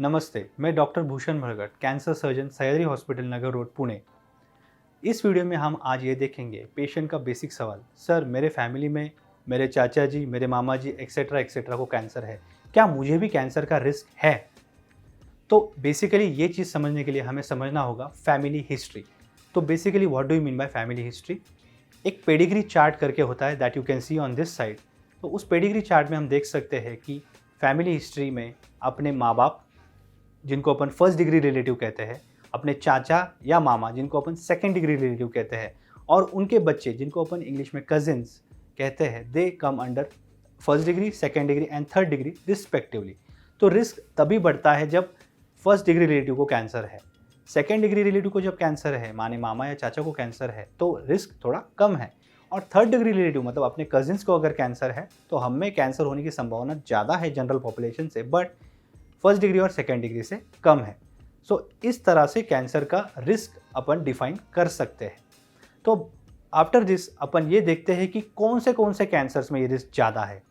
नमस्ते, मैं doctor Bhushan Bhargat, cancer surgeon, Sahyadri hospital, Nagar road, Pune. इस वीडियो में हम आज ये देखेंगे पेशेंट का बेसिक सवाल। सर, मेरे फैमिली में मेरे चाचा जी, मेरे मामा जी एक्सेट्रा एक्सेट्रा को कैंसर है, क्या मुझे भी कैंसर का रिस्क है? तो बेसिकली ये चीज़ समझने के लिए हमें समझना होगा फैमिली हिस्ट्री। तो basically what do you mean by family history? एक पेडिग्री चार्ट करके होता है that you can see on this side. तो उस पेडिग्री चार्ट में हम देख सकते हैं कि फैमिली हिस्ट्री में अपने माँ बाप, जिनको अपन फर्स्ट डिग्री रिलेटिव कहते हैं, अपने चाचा या मामा, जिनको अपन सेकंड डिग्री रिलेटिव कहते हैं, और उनके बच्चे, जिनको अपन इंग्लिश में कजिन्स कहते हैं, they come under first degree, second degree and third degree respectively. तो रिस्क तभी बढ़ता है जब फर्स्ट डिग्री रिलेटिव को कैंसर है, सेकंड डिग्री रिलेटिव को जब कैंसर है, माने मामा या चाचा को कैंसर है, तो रिस्क थोड़ा कम है। और थर्ड डिग्री रिलेटिव मतलब अपने कजिन्स को अगर कैंसर है, तो हम में कैंसर होने की संभावना ज़्यादा है जनरल पॉपुलेशन से, बट फर्स्ट डिग्री और सेकेंड डिग्री से कम है। सो इस तरह से कैंसर का रिस्क अपन डिफाइन कर सकते हैं। तो आफ्टर दिस अपन ये देखते हैं कि कौन से कैंसर्स में ये रिस्क ज़्यादा है।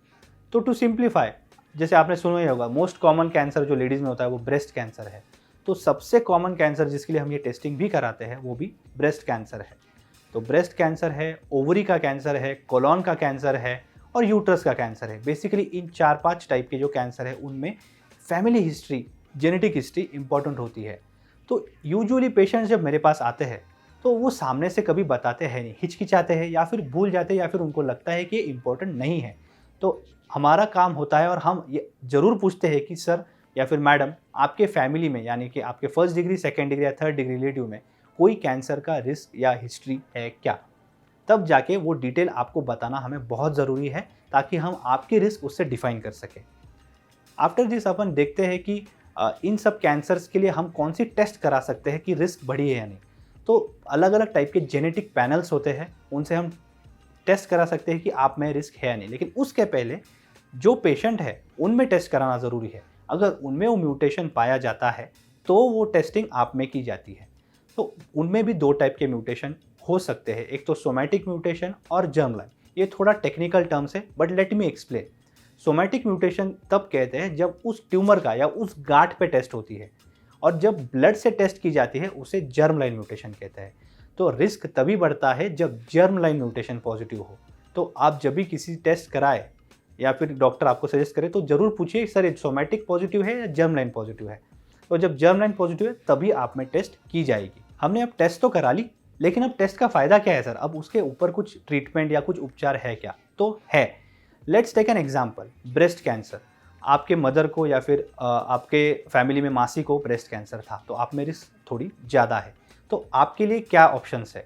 तो टू सिंप्लीफाई, जैसे आपने सुना ही होगा, मोस्ट कॉमन कैंसर जो लेडीज़ में होता है वो ब्रेस्ट कैंसर है। तो सबसे कॉमन कैंसर जिसके लिए हम ये टेस्टिंग भी कराते हैं वो भी ब्रेस्ट कैंसर है। तो ब्रेस्ट कैंसर है, ओवरी का कैंसर है, कोलॉन का कैंसर है और यूट्रस का कैंसर है। बेसिकली इन 4-5 टाइप के जो कैंसर है उनमें family history, genetic history important होती है। तो यूजुअली पेशेंट्स जब मेरे पास आते हैं तो वो सामने से कभी बताते हैं नहीं, हिचकिचाते हैं या फिर भूल जाते हैं या फिर उनको लगता है कि ये इम्पोर्टेंट नहीं है। तो हमारा काम होता है और हम ये ज़रूर पूछते हैं कि सर या फिर मैडम, आपके फैमिली में, यानी कि आपके फर्स्ट डिग्री, सेकेंड डिग्री या थर्ड डिग्री रिलेटिव में कोई कैंसर का रिस्क या हिस्ट्री है क्या? तब जाके वो डिटेल आपको बताना हमें बहुत ज़रूरी है ताकि हम आपके रिस्क उससे डिफाइन कर सकें। आफ्टर दिस अपन देखते हैं कि इन सब कैंसर्स के लिए हम कौन सी टेस्ट करा सकते हैं कि रिस्क बढ़ी है या नहीं। तो अलग अलग टाइप के जेनेटिक पैनल्स होते हैं, उनसे हम टेस्ट करा सकते हैं कि आप में रिस्क है या नहीं। लेकिन उसके पहले जो पेशेंट है उनमें टेस्ट कराना ज़रूरी है। अगर उनमें वो म्यूटेशन पाया जाता है तो वो टेस्टिंग आप में की जाती है। तो उनमें भी 2 टाइप के म्यूटेशन हो सकते हैं, एक तो सोमैटिक म्यूटेशन और जर्म लाइन। ये थोड़ा टेक्निकल टर्म्स है but let me explain. Somatic mutation तब कहते हैं जब उस ट्यूमर का या उस गांठ पे टेस्ट होती है, और जब ब्लड से टेस्ट की जाती है उसे जर्म लाइन म्यूटेशन कहते हैं। तो रिस्क तभी बढ़ता है जब जर्म लाइन म्यूटेशन पॉजिटिव हो। तो आप जब भी किसी टेस्ट कराए या फिर डॉक्टर आपको सजेस्ट करे तो ज़रूर पूछिए सर ये सोमैटिक पॉजिटिव है या जर्म लाइन पॉजिटिव है। तो जब जर्म लाइन पॉजिटिव है तभी आप में टेस्ट की जाएगी। हमने अब टेस्ट तो करा ली, लेकिन अब टेस्ट का फ़ायदा क्या है सर? अब उसके ऊपर कुछ ट्रीटमेंट या कुछ उपचार है क्या? तो है। Let's take an example, breast cancer. आपके मदर को या फिर आपके फैमिली में मासी को ब्रेस्ट कैंसर था, तो आप में रिस्क थोड़ी ज़्यादा है। तो आपके लिए क्या ऑप्शंस है?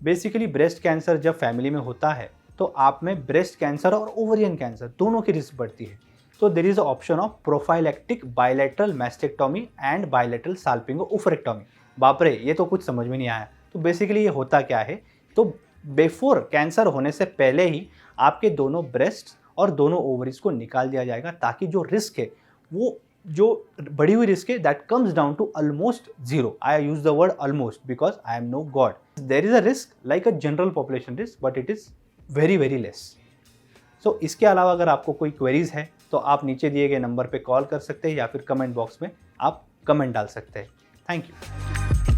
बेसिकली ब्रेस्ट कैंसर जब फैमिली में होता है तो आप में ब्रेस्ट कैंसर और ओवरियन कैंसर दोनों की रिस्क बढ़ती है। तो there is a option of prophylactic bilateral mastectomy and bilateral salpingo oophorectomy. बाप रे, ये तो कुछ समझ में नहीं आया। तो बेसिकली ये होता क्या है? तो बिफोर कैंसर होने से पहले ही आपके दोनों ब्रेस्ट और दोनों ओवरीज को निकाल दिया जाएगा, ताकि जो रिस्क है, वो जो बढ़ी हुई रिस्क है, that comes down to almost zero. I use the word almost because I am no god. There is a risk like a general population risk, but it is very very less. So इसके अलावा अगर आपको कोई queries है तो आप नीचे दिए गए नंबर पे कॉल कर सकते हैं या फिर कमेंट बॉक्स में आप कमेंट डाल सकते हैं। Thank you.